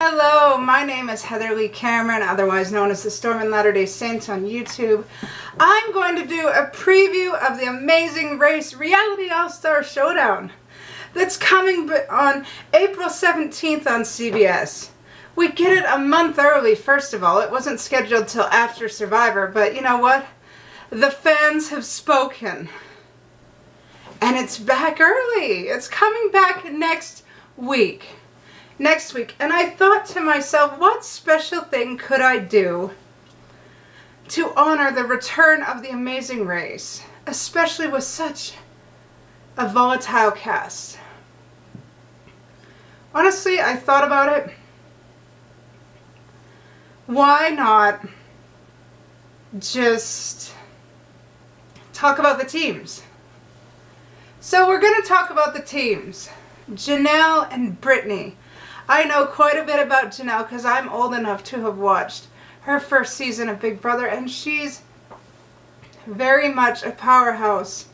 Hello, my name is Heather Lee Cameron, otherwise known as the Storm and Latter-day Saints on YouTube. I'm going to do a preview of the Amazing Race Reality All-Star Showdown that's coming on April 17th on CBS. We get it a month early, first of all. It wasn't scheduled till after Survivor, but you know what? The fans have spoken. And it's back early. It's coming back next week. And I thought to myself, what special thing could I do to honor the return of the Amazing Race, especially with such a volatile cast? Honestly, I thought about it. Why not just talk about the teams? So we're going to talk about the teams. Janelle and Brittany. I know quite a bit about Janelle because I'm old enough to have watched her first season of Big Brother, and she's very much a powerhouse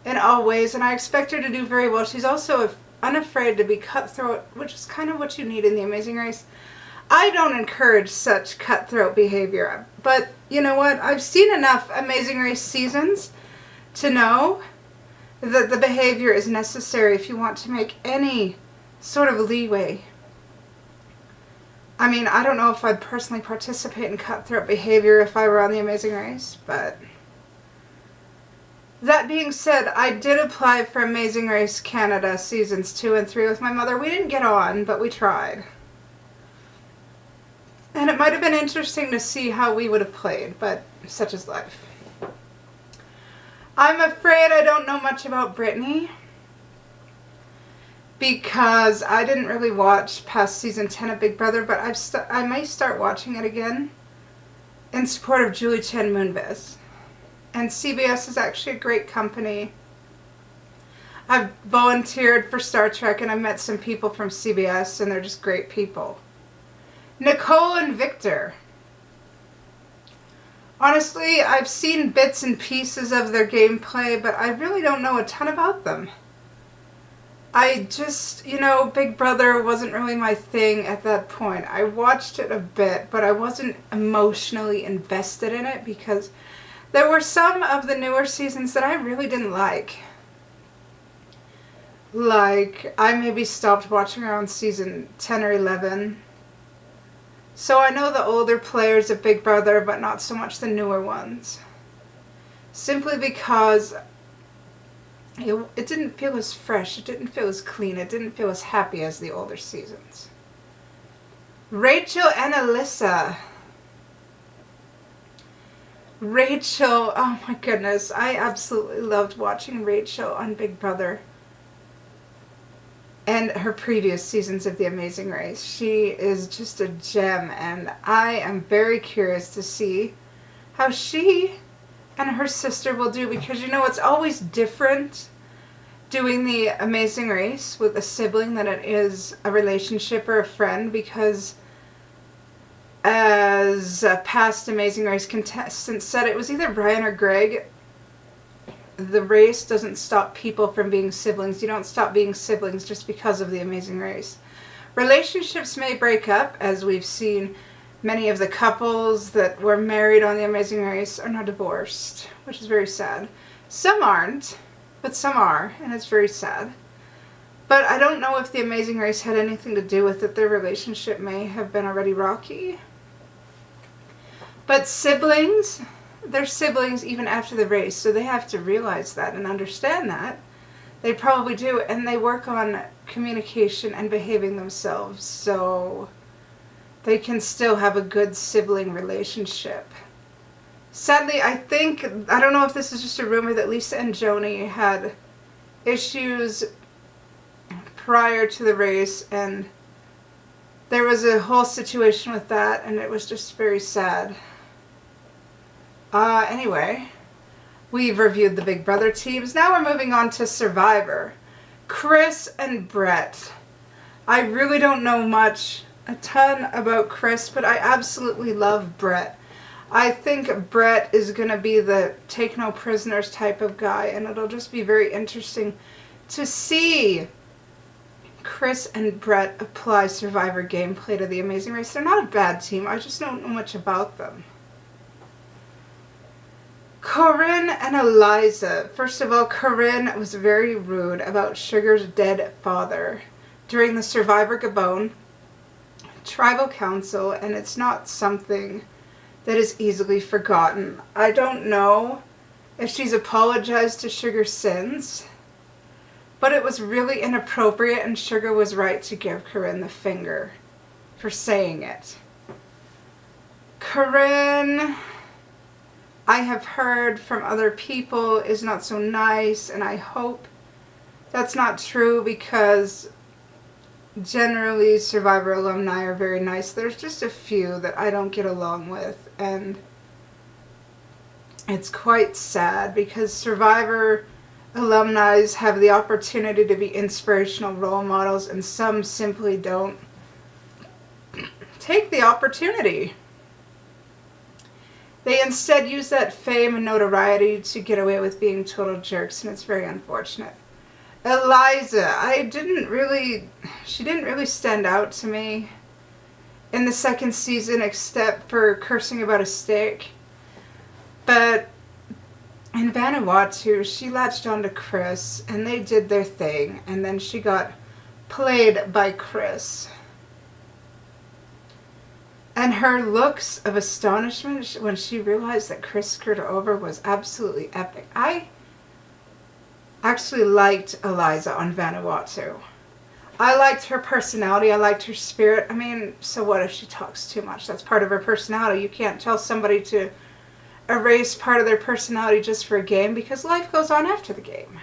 in all ways, and I expect her to do very well. She's also unafraid to be cutthroat, which is kind of what you need in the Amazing Race. I don't encourage such cutthroat behavior, but you know what? I've seen enough Amazing Race seasons to know that the behavior is necessary if you want to make any sort of leeway. I mean, I don't know if I'd personally participate in cutthroat behavior if I were on the Amazing Race, but that being said, I did apply for Amazing Race Canada seasons 2 and 3 with my mother. We didn't get on, but we tried. And it might have been interesting to see how we would have played, but such is life. I'm afraid I don't know much about Brittany because I didn't really watch past season 10 of Big Brother, but I may start watching it again in support of Julie Chen Moonves. And CBS is actually a great company. I've volunteered for Star Trek and I've met some people from CBS and they're just great people. Nicole and Victor. Honestly, I've seen bits and pieces of their gameplay, but I really don't know a ton about them. I just, Big Brother wasn't really my thing at that point. I watched it a bit, but I wasn't emotionally invested in it because there were some of the newer seasons that I really didn't like. Like, I maybe stopped watching around season 10 or 11. So I know the older players of Big Brother, but not so much the newer ones. Simply because it didn't feel as fresh, it didn't feel as clean, it didn't feel as happy as the older seasons. Rachel and Alyssa. Rachel, oh my goodness, I absolutely loved watching Rachel on Big Brother and her previous seasons of The Amazing Race. She is just a gem, and I am very curious to see how she and her sister will do, because it's always different doing the Amazing Race with a sibling than it is a relationship or a friend, because as a past Amazing Race contestant said, it was either Brian or Greg, the race doesn't stop people from being siblings. You don't stop being siblings just because of the Amazing Race. Relationships may break up, as we've seen many of the couples that were married on the Amazing Race are now divorced, which is very sad. Some aren't, but some are, and it's very sad. But I don't know if the Amazing Race had anything to do with it. Their relationship may have been already rocky. But siblings, they're siblings even after the race, so they have to realize that and understand that. They probably do, and they work on communication and behaving themselves, so they can still have a good sibling relationship. Sadly, I don't know if this is just a rumor, that Lisa and Joni had issues prior to the race, and there was a whole situation with that, and it was just very sad. Anyway, we've reviewed the Big Brother teams. Now we're moving on to Survivor. Chris and Brett. I really don't know a ton about Chris, but I absolutely love Brett. I think Brett is going to be the take no prisoners type of guy, and it'll just be very interesting to see Chris and Brett apply Survivor gameplay to The Amazing Race. They're not a bad team. I just don't know much about them. Corinne and Eliza. First of all, Corinne was very rude about Sugar's dead father during the Survivor Gabon Tribal Council, and it's not something that is easily forgotten. I don't know if she's apologized to Sugar since, but it was really inappropriate, and Sugar was right to give Corinne the finger for saying it. Corinne, I have heard from other people, is not so nice, and I hope that's not true, because generally Survivor alumni are very nice. There's just a few that I don't get along with, and it's quite sad because Survivor alumni have the opportunity to be inspirational role models, and some simply don't take the opportunity. They instead use that fame and notoriety to get away with being total jerks, and it's very unfortunate. Eliza, she didn't really stand out to me in the second season except for cursing about a steak. But in Vanuatu, she latched on to Chris, and they did their thing, and then she got played by Chris. And her looks of astonishment when she realized that Chris screwed her over was absolutely epic. I actually liked Eliza on Vanuatu. I liked her personality. I liked her spirit. I mean, so what if she talks too much? That's part of her personality. You can't tell somebody to erase part of their personality just for a game, because life goes on after the game.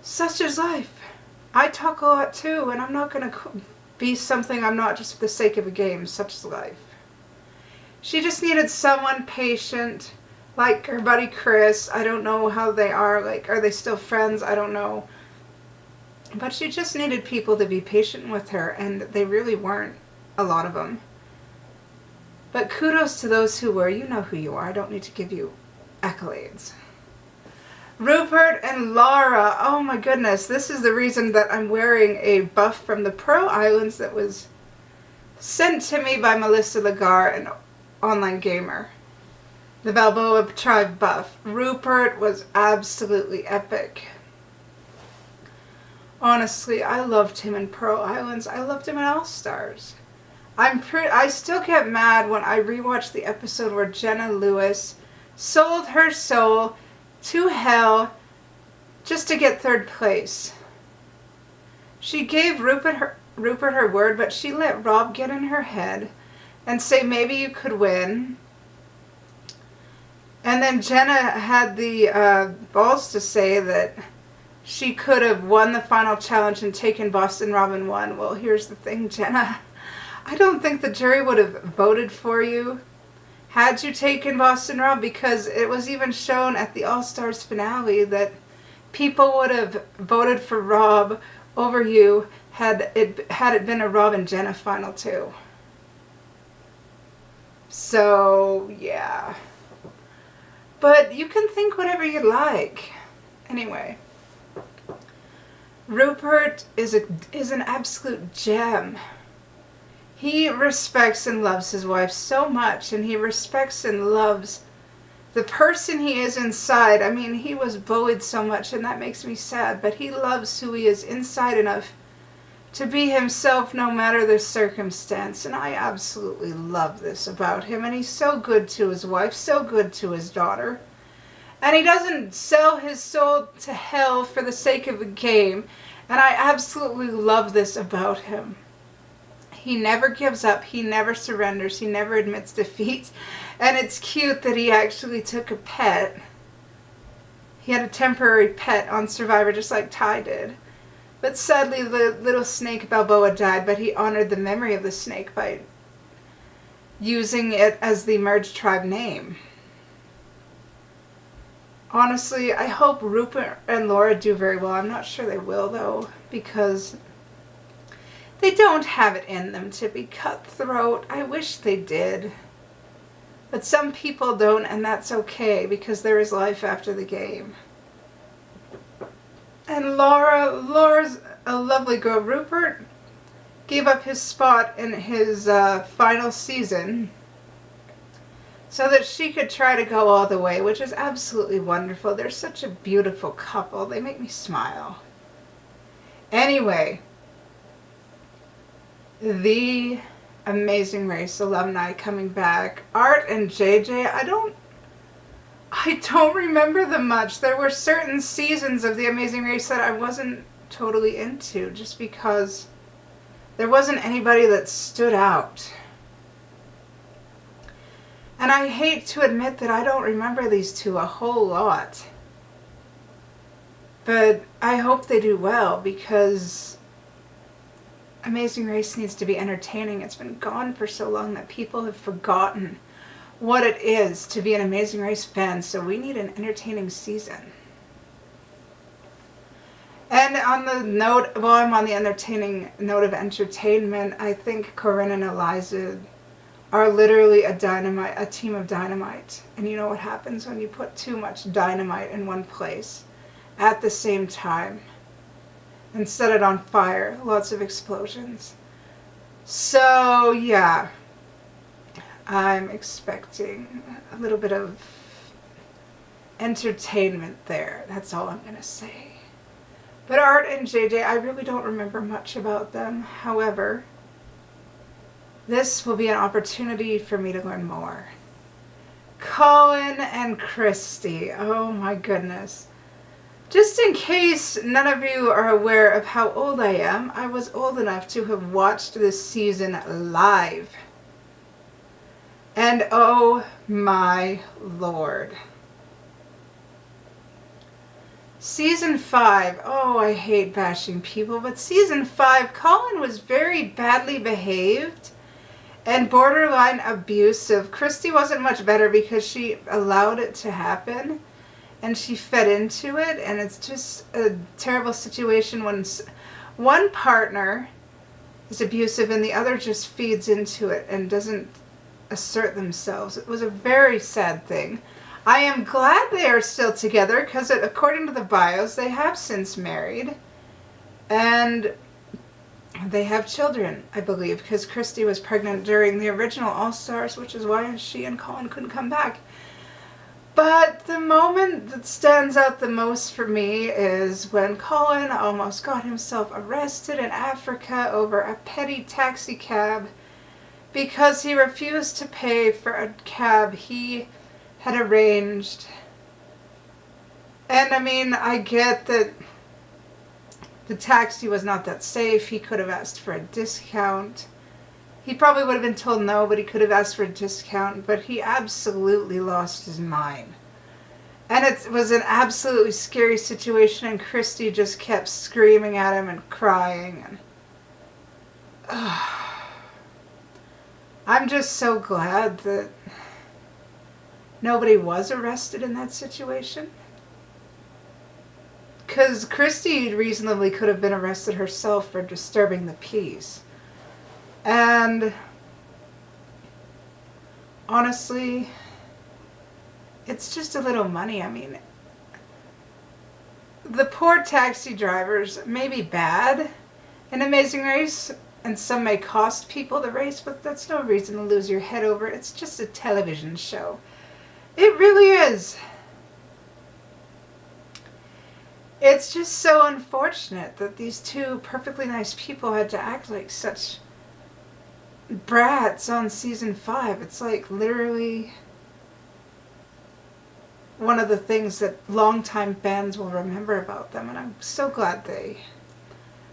Such is life. I talk a lot too, and I'm not going to be something I'm not just for the sake of a game. Such is life. She just needed someone patient, like her buddy Chris. I don't know how they are. Like, are they still friends? I don't know. But she just needed people to be patient with her, and they really weren't, a lot of them. But kudos to those who were. You know who you are. I don't need to give you accolades. Rupert and Laura. Oh my goodness. This is the reason that I'm wearing a buff from the Pearl Islands that was sent to me by Melissa Lagar, an online gamer. The Balboa tribe buff. Rupert was absolutely epic. Honestly, I loved him in Pearl Islands. I loved him in All Stars. I still get mad when I rewatch the episode where Jenna Lewis sold her soul to hell just to get third place. She gave Rupert her word, but she let Rob get in her head and say maybe you could win. And then Jenna had the balls to say that she could have won the final challenge and taken Boston Rob and won. Well, here's the thing, Jenna. I don't think the jury would have voted for you had you taken Boston Rob, because it was even shown at the All-Stars finale that people would have voted for Rob over you had it been a Rob and Jenna final too. So, yeah. But you can think whatever you like. Anyway. Rupert is an absolute gem. He respects and loves his wife so much, and he respects and loves the person he is inside. I mean, he was bullied so much, and that makes me sad, but he loves who he is inside enough to be himself no matter the circumstance, and I absolutely love this about him. And he's so good to his wife, so good to his daughter, and he doesn't sell his soul to hell for the sake of a game, and I absolutely love this about him. He never gives up, he never surrenders, he never admits defeat, and it's cute that he actually took a pet. He had a temporary pet on Survivor, just like Ty did. But sadly, the little snake Balboa died, but he honored the memory of the snake by using it as the merged tribe name. Honestly, I hope Rupert and Laura do very well. I'm not sure they will, though, because they don't have it in them to be cutthroat. I wish they did. But some people don't, and that's okay, because there is life after the game. And Laura's a lovely girl. Rupert gave up his spot in his final season so that she could try to go all the way, which is absolutely wonderful. They're such a beautiful couple. They make me smile. Anyway, the Amazing Race alumni coming back. Art and JJ, I don't remember them much. There were certain seasons of the Amazing Race that I wasn't totally into just because there wasn't anybody that stood out. And I hate to admit that I don't remember these two a whole lot. But I hope they do well because Amazing Race needs to be entertaining. It's been gone for so long that people have forgotten what it is to be an Amazing Race fan, so we need an entertaining season. And on the note, while I'm on the entertaining note of entertainment, I think Corinne and Eliza are literally a team of dynamite. And you know what happens when you put too much dynamite in one place at the same time and set it on fire. Lots of explosions. So, yeah. I'm expecting a little bit of entertainment there. That's all I'm going to say. But Art and JJ, I really don't remember much about them. However, this will be an opportunity for me to learn more. Colin and Christy. Oh my goodness. Just in case none of you are aware of how old I am, I was old enough to have watched this season live. And oh my Lord. Season 5. Oh, I hate bashing people, but season 5, Colin was very badly behaved and borderline abusive. Christy wasn't much better because she allowed it to happen and she fed into it, and it's just a terrible situation when one partner is abusive and the other just feeds into it and doesn't assert themselves. It was a very sad thing. I am glad they are still together because according to the bios, they have since married and they have children, I believe, because Christy was pregnant during the original All-Stars, which is why she and Colin couldn't come back. But the moment that stands out the most for me is when Colin almost got himself arrested in Africa over a petty taxi cab because he refused to pay for a cab he had arranged. And I mean, I get that the taxi was not that safe. He could have asked for a discount. He probably would have been told no, but he could have asked for a discount. But he absolutely lost his mind. And it was an absolutely scary situation, and Christy just kept screaming at him and crying. And I'm just so glad that nobody was arrested in that situation. Because Christy reasonably could have been arrested herself for disturbing the peace. And honestly, it's just a little money. I mean, the poor taxi drivers may be bad in Amazing Race, and some may cost people the race, but that's no reason to lose your head over it. It's just a television show. It really is. It's just so unfortunate that these two perfectly nice people had to act like such brats on season 5. It's like literally one of the things that longtime fans will remember about them, and I'm so glad they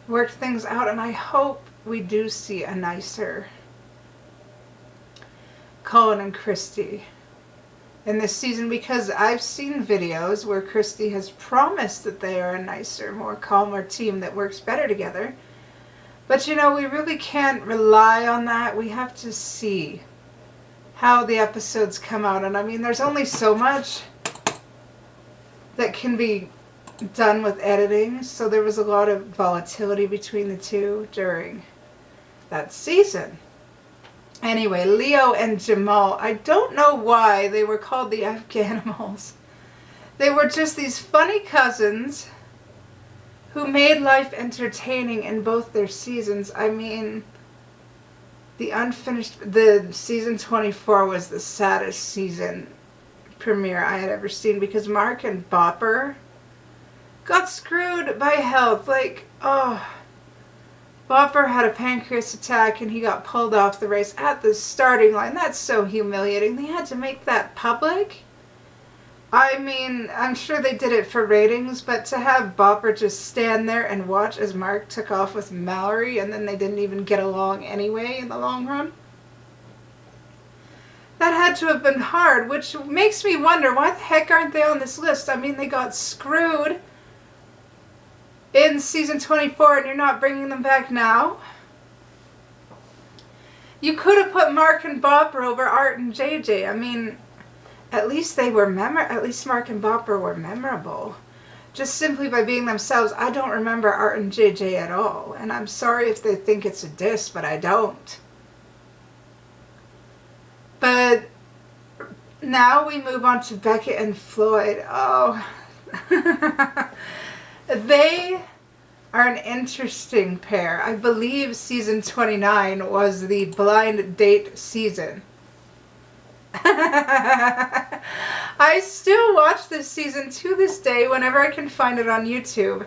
worked things out, and I hope we do see a nicer Colin and Christy in this season, because I've seen videos where Christy has promised that they are a nicer, more calmer team that works better together. But you know, we really can't rely on that. We have to see how the episodes come out. And I mean, there's only so much that can be done with editing. So there was a lot of volatility between the two during that season. Anyway, Leo and Jamal, I don't know why they were called the Afghanimals. They were just these funny cousins who made life entertaining in both their seasons. I mean, the season 24 was the saddest season premiere I had ever seen, because Mark and Bopper got screwed by health. Like, oh, Bopper had a pancreas attack and he got pulled off the race at the starting line. That's so humiliating. They had to make that public. I mean, I'm sure they did it for ratings, but to have Bopper just stand there and watch as Mark took off with Mallory and then they didn't even get along anyway in the long run, that had to have been hard, which makes me wonder, why the heck aren't they on this list? I mean, they got screwed in season 24 and you're not bringing them back now? You could have put Mark and Bopper over Art and JJ. I mean, at least they were at least Mark and Bopper were memorable. Just simply by being themselves. I don't remember Art and JJ at all. And I'm sorry if they think it's a diss, but I don't. But now we move on to Beckett and Floyd. Oh. They are an interesting pair. I believe season 29 was the blind date season. I still watch this season to this day whenever I can find it on YouTube.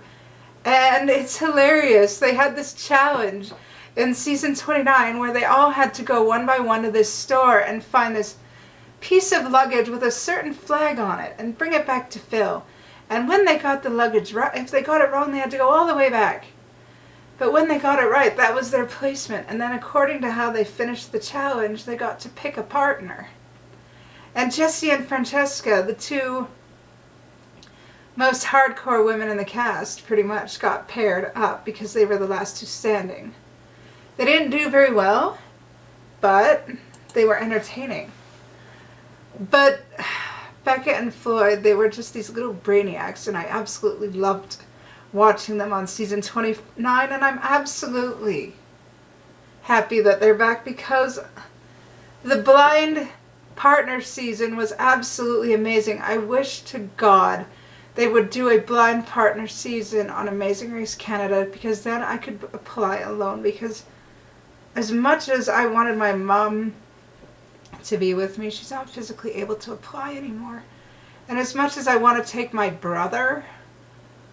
And it's hilarious. They had this challenge in season 29 where they all had to go one by one to this store and find this piece of luggage with a certain flag on it and bring it back to Phil. And when they got the luggage right, if they got it wrong, they had to go all the way back. But when they got it right, that was their placement. And then according to how they finished the challenge, they got to pick a partner. And Jessie and Francesca, the two most hardcore women in the cast, pretty much got paired up because they were the last two standing. They didn't do very well, but they were entertaining. But Becca and Floyd, they were just these little brainiacs, and I absolutely loved watching them on season 29, and I'm absolutely happy that they're back because the blind partner season was absolutely amazing. I wish to God they would do a blind partner season on Amazing Race Canada, because then I could apply alone, because as much as I wanted my mom to be with me, she's not physically able to apply anymore. And as much as I want to take my brother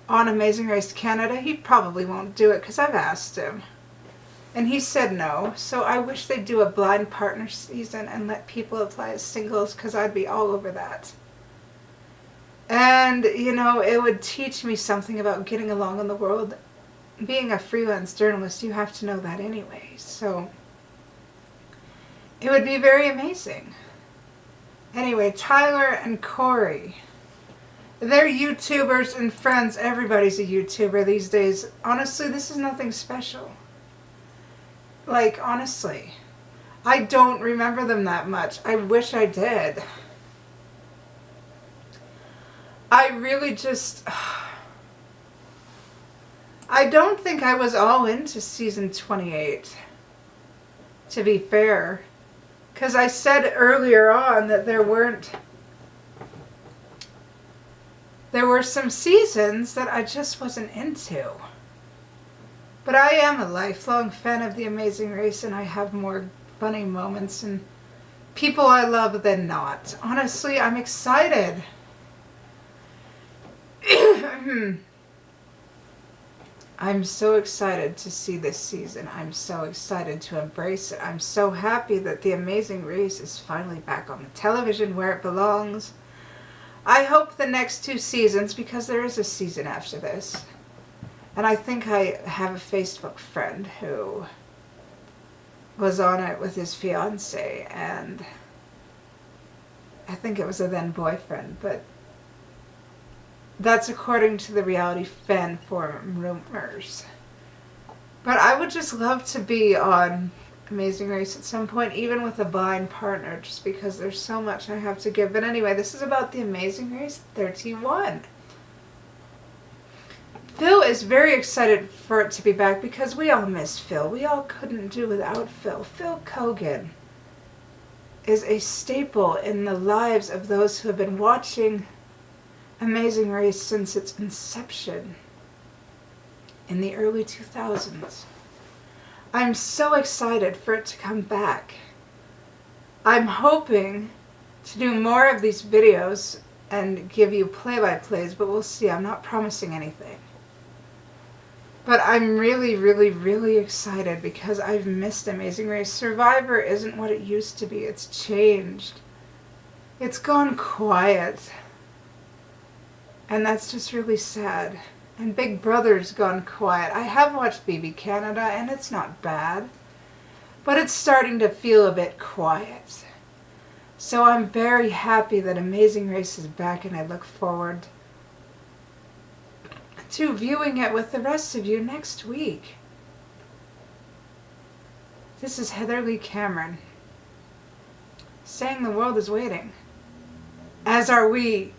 on Amazing Race Canada, he probably won't do it because I've asked him. And he said no. So I wish they'd do a blind partner season and let people apply as singles, because I'd be all over that. And, you know, it would teach me something about getting along in the world. Being a freelance journalist, you have to know that anyway. So it would be very amazing. Anyway, Tyler and Corey. They're YouTubers and friends. Everybody's a YouTuber these days. Honestly, this is nothing special. Like, honestly. I don't remember them that much. I wish I did. I really just... I don't think I was all into season 28, to be fair. Because I said earlier on that there were some seasons that I just wasn't into. But I am a lifelong fan of The Amazing Race, and I have more funny moments and people I love than not. Honestly, I'm excited. I'm so excited to see this season. I'm so excited to embrace it. I'm so happy that The Amazing Race is finally back on the television where it belongs. I hope the next 2 seasons, because there is a season after this. And I think I have a Facebook friend who was on it with his fiance, and I think it was a then boyfriend, but that's according to the reality fan forum rumors. But I would just love to be on Amazing Race at some point, even with a blind partner, just because there's so much I have to give. But anyway, this is about The Amazing Race 31. Phil is very excited for it to be back because we all miss Phil. We all couldn't do without Phil. Phil Kogan is a staple in the lives of those who have been watching Amazing Race since its inception. in the early 2000s. I'm so excited for it to come back. I'm hoping to do more of these videos and give you play-by-plays, but we'll see. I'm not promising anything. But I'm really, really, really excited because I've missed Amazing Race. Survivor isn't what it used to be. It's changed. It's gone quiet. And that's just really sad. And Big Brother's gone quiet. I have watched BB Canada and it's not bad. But it's starting to feel a bit quiet. So I'm very happy that Amazing Race is back, and I look forward to viewing it with the rest of you next week. This is Heather Lee Cameron saying the world is waiting. As are we.